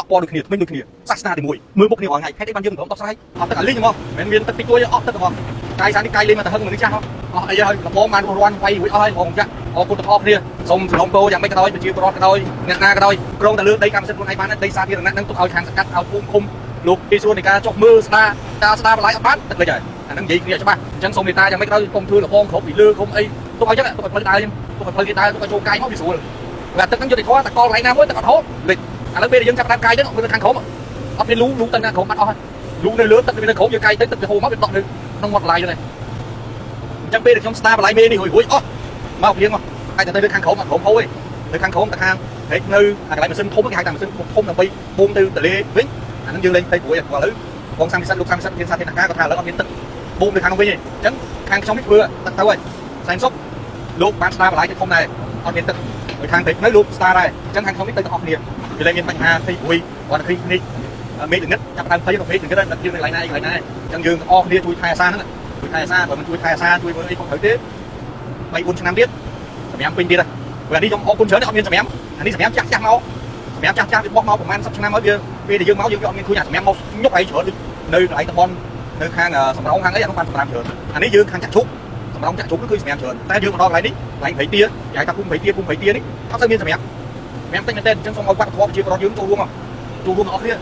ក់ពណ៌ដូចគ្នាមិនដូចគ្នាសាសនាទីមួយមើលមុខគ្នារាល់ថ្ងៃហេតុអីបានយើងមិនតបស្រាយអត់ទឹកអាលីងហ្មងមិនមានទឹកតិចតួចអត់ទឹកហ្មងកាយសានេះកាយលេងមកទៅហឹងមនុស្សចាស់អស់អីហើយកំពុងបានរស់រាន់វាយរួចអស់ហើយបងចាក់អរគុណទាំងអស់គ្នាសូមសំណូមពរយ៉ាងម៉េចក៏ដោយប្រជាពលរដ្ឋក៏ដោយអ្នកណាក៏ដោយក្រុងតែលើដីកម្មសិទ្ធិខ្លួនឯងបានដីសាធារណៈនឹងទុកឲ្យខាងសង្កាត់ឲ្យភូមិឃុំលោកពីសួរនៃការចុះមើលស្ដារការស្ដារបន្លាយអត់បានទឹកលេចហើយអានឹងនិយាយគ្នាច្បាស់អញ្ចឹងសូមមេត្តាយ៉ាងម៉េចក៏ដោយកុំធ្វើលបងគ្រប់ពីលើគុំអីទុកឲ្យចឹងទុកឲ្យផ្លូវដើរចឹងទុកឲ្យផ្លូវគេដើរទុកឲ្យចូលកាយមកវាស្រួលតែទឹកហ្នឹងយុទ្ធធម៌តកលកន្លែងណាមួយទឹកអត់ហូតលេចឥឡូវពេលយើងចាប់តាមកាយទៅមើលខាងក្រោមអត់មានលូទៅខាងក្រោមបាត់អស់ហើយលូនៅលើទឹកវានៅក្រោមយើងកាយទៅទឹកវាហូរមកវាដក់នៅក្នុងមាត់បន្លាយហ្នឹងអញ្ចឹងពេលខ្ញុំស្ដារបន្លាយមេនេះរួយអស់មកព្រៀងមកហើយតែទៅខាងក្រោមអត់ក្រោមហូរទេនៅខាងក្រោមតែខាងហែកនៅកន្លែងម៉ាស៊ីនធំគេហៅថាម៉ាស៊ីនធំដើម្បីបូមទៅទលេវិញអាហ្នឹងយើងលេងទៅព្រួយឥឡូវបងសាំពិសិដ្ឋលោកសាំពិសិដ្ឋមានសាធារណការគាត់ថាឥឡូវអត់មានទឹកបូមនៅខាងនោះវិញទេអញ្ចឹងខាងខ្ញុំនេះធ្វើទឹកទៅហើយសែនសុកលោកបានស្ដារបន្លាយទៅធំដែរអត់មានទឹកនៅខាងពេកនៅលោកស្ដារដែរអញ្ចឹងខាងខ្ញុំនេះទៅទាំងអស់គ្នាវាលែងមានបញ្ហាផ្ទៃព្រួយគាត់ឃើញនេះមេទឹកងឹតចាប់ដើមភ័យទៅមេទឹកងឹតដល់យើងនៅកន្លែងណាកន្លែងណាអញ្ចឹងយើងទាំងអស់គ្នាជួយថែអាសាហ្នឹងជួយថែអាសាបើមិនជួយថែអាសាជួយមើលអីផងត្រូវទេ3 4ឆ្នាំទៀតសម្រាប់ពេញទៀតហើយព្រោះនេះខ្ញុំអរគុណច្រើនអត់មានសម្រាប់អានេះសម្រាប់ចាស់មកសម្រាប់ចាស់វាបោះមកប្រហែល10ឆ្នាំហើយវាពេលដែលយើងមកយើងអត់មានឃើញអាសម្រាប់មកញុកអីច្រើននៅកន្លែងតំបន់នៅខាងសំរងខាងអីអានោះបានសម្រាប់ច្រើនអានេះយើងខាងចាក់ឈុកសម្រងចាក់ឈុកគឺសម្រាប់ច្រើនតែយើងមកដល់កន្លែងនេះកន្លែងព្រៃទានិយាយថាភូមិព្រៃទានេះអត់សូវមានសម្រាប់តិចមែនទេអញ្ចឹងសូមឲ្យវត្តធម៌ប្រជាពលរដ្ឋយើងចូលរួមទាំងអស់គ្នា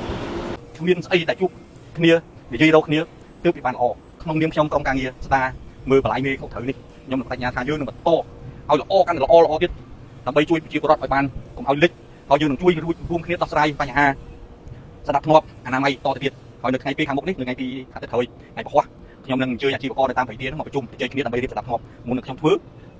គ្មានស្អីតែជួបគ្នានិយាយរកគ្នាទើបពីបានអក្នុងនាមខ្ញុំក្រុមការងារស្ដារមើលបន្លាយមេខុសត្រូវនេះខ្ញុំនឹងបញ្ញាថាយើងនឹងបន្តឲ្យល្អកាន់តែល្អទៀតដើម្បីជួយប្រជាពលរដ្ឋឲ្យបានកុំឲ្យលិចហើយយើងនឹងជួយរួមគ្នាដោះស្រាយបញ្ហាសណ្ដាប់ធ្នាប់អនាម័យតទៅទៀតហើយនៅថ្ងៃពីខាងមុខនេះនៅថ្ងៃពីអាទិត្យក្រោយថ្ងៃពហុខ្ញុំនឹងអញ្ជើញអាជីវករនៅតាមព្រៃទាមកប្រជុំជជែកគ្នាដើម្បីរៀបសណ្ដាប់ធ្នាប់មុននឹងខ្ញុំធ្វើ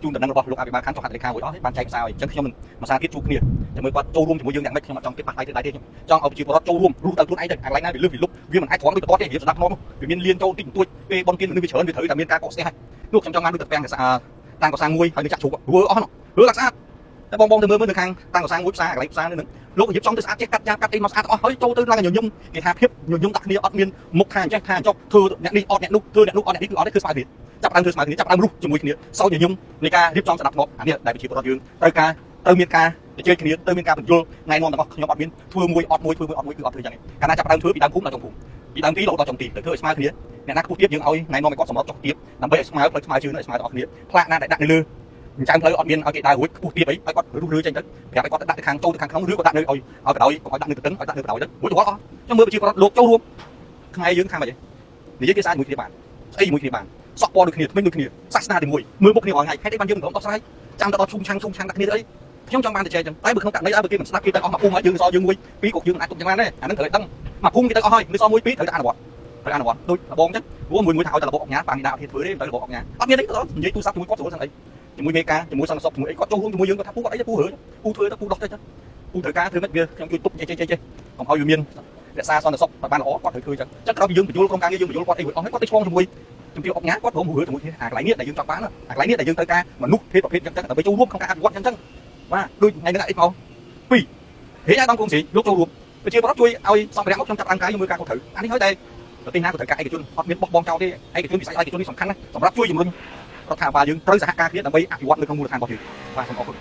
ជូនដំណឹងរបស់លោកអភិបាលខណ្ឌចុះហត្ថលេខារួចអស់ហើយបានចែកសារឲ្យអញ្ចឹងខ្ញុំនឹងមួយសារទៀតជួបគ្នាចាំមើលគាត់ចូលរួមជាមួយយើងយ៉ាងម៉េចខ្ញុំអត់ចង់គិតប៉ះដៃទៅដៃទេខ្ញុំចង់ឲ្យប្រជាពលរដ្ឋចូលរួមរស់ទៅខ្លួនឯងទៅកន្លែងណាវាលឹះវាលុបវាមិនអាចត្រង់ដូចតទេរៀបសណ្ដាប់ធ្នាប់វាមានលៀនចូលតិចតួចពេលបនគៀនមនុស្សវាច្រើនវាត្រូវតែមានការកកស្ទះហើយលោកខ្ញុំចង់បានដូចតែពាំងតាំងកសាងមួយហើយនឹងចាក់ជ្រុកធ្វើអស់នោះធ្វើឡើងស្អាតតែបងទៅមើលនៅខាងតាំងកសាងមួយផ្សារកន្លែងផ្សារនឹងលោករៀបចំទៅស្អាតចេះកាត់យ៉ាកាត់អីមកស្អាតអស់ហើយចូលទៅឡើងញញឹមគេថាភាពញញឹមដាក់គ្នាអត់មានមុខថាអញ្ចេះថាចុះធ្វើអ្នកនេះអត់អ្នកនោះធ្វើអ្នកនោះអត់អ្នកនេះគឺអត់ទេគឺស្មើគ្នាចាប់ដើមធ្វើស្មើគ្នាចាប់ដើមរុះជាមួយគ្នាសោញញញឹមនៃការរៀបចំសណ្ដាប់ធ្នាប់អានេះដែលប្រជាពលរដ្ឋយើងត្រូវមានការជជែកគ្នាត្រូវមានការបញ្យល់ណែនាំរបស់ខ្ញុំអត់មានធ្វើមួយអត់មួយគឺអត់ធ្វើយ៉ាងនេះកាលណាចាប់ដើមធ្វើពីដើមភូមិដល់ចុងភូមិពីដើមទីរហូតដល់ចុងទីទៅធ្វើឲ្យស្មើគ្នាអ្នកណាខ្ពស់ទៀតយើងឲ្យណែនាំឲ្យគាត់សម្របចុះទៀតដើម្បីឲ្យស្មើផ្លូវស្មើជើងឲ្យស្មើទាំងអស់គ្នាផ្លាកណាដែលដាក់នៅលើអញ្ចឹងផ្លូវអត់មានឲ្យគេដើររួចខ្ពស់ទៀតអីឲ្យគាត់រុះរើចេញទៅប្រាប់ឲ្យគាត់ដាក់ទៅខាងចូលទៅខាងក្នុងឬក៏ដាក់នៅឲ្យបដ ாய் កុំឲ្យដាក់នៅទៅទឹកឲ្យដាក់នៅបដ ாய் ទៅរួចរាល់អស់ចាំមើលប្រជាពលរដ្ឋលោកចូលរួមថ្ងៃយើងខាងម៉េចនិយាយភាសាមួយគ្នាបានស្អីមួយគ្នាបានសក់ពណ៌ដូចគ្នាថ្មិញដូចគ្នាសាសនាទីមួយមើលមុខគ្នារាល់ថ្ងៃហេតុអីបានយើងមិនដោះស្រាយចាំទៅដល់ឈុំឆាំងដាក់គ្នាទៅអីខ្ញុំចង់បានតែចែកចឹងតែបើក្នុងករណីបើគេមិនស្ដាប់គេទៅអស់មកភូមិហើយយើងសល់យើងមួយពីរក៏យើងមិនអាចទុកចឹងបានដែរអានឹងត្រូវតែដឹងមកភូមិគេទៅអស់ហើយនៅសល់មួយពីរត្រូវតែអនុវត្តដូចលបងចឹងព្រោះមួយថាឲ្យតែរបបអញ្ញាបាននិយាយធ្វើទេទៅរបបអញ្ញាអត់មានទេគាត់និយាយទូរស័ព្ទជាមួយគាត់ស្រួលចឹងអីជាមួយមេការជាមួយសន្តិសុខជាមួយអីគាត់ចូលរួមជាមួយយើងគាត់ថាពូគាត់អីទៅពូរើពូធ្វើទៅពូដោះទៅចឹងពូត្រូវការធ្វើម៉េចវាខ្ញុំជួយទប់ចេះកុំឲ្យវាមានរក្សាសន្តិសុខបានល្អគាត់ត្រូវធ្វើចឹងក្រោយពីយើងបញ្យល់ក្រុមការងារយើងបញ្យល់គាត់អីរួចអស់ហើយគាត់ទៅឆ្លងជាមួយជំទាវអុកញ៉ាគាត់ព្រមរើជាមួយគ្នាអាកន្លែងនេះដែលយើងចង់បានអាកន្លែងនេះដែលយើងត្រូវការមនុស្សភេទប្រភេទចឹងដើម្បីចូលរួមក្នុងការអភិវឌ្ឍចឹងបាទដូចថ្ងៃនេះអីមក2ហេតុអាតំគងស្រីលោកចូលរួមប្រជាពលរដ្ឋជួយឲ្យសម្ភារៈមកខ្ញុំចាប់តាមកាយយើងមើលការគាត់ត្រូវអានេះហើយតែប្រទេសណាក៏ត្រូវការឯកជនអត់មានបោះបង់ចោលទេឯកជនវិស័យឯកជននេះសំខាន់ណាស់សម្រាប់ជួយជំរុញរដ្ឋាភិបាលយើងត្រូវសហការគ្នាដើម្បីអភិវឌ្ឍនៅក្នុងមូលដ្ឋានរបស់យើងបាទសូមអរគុណ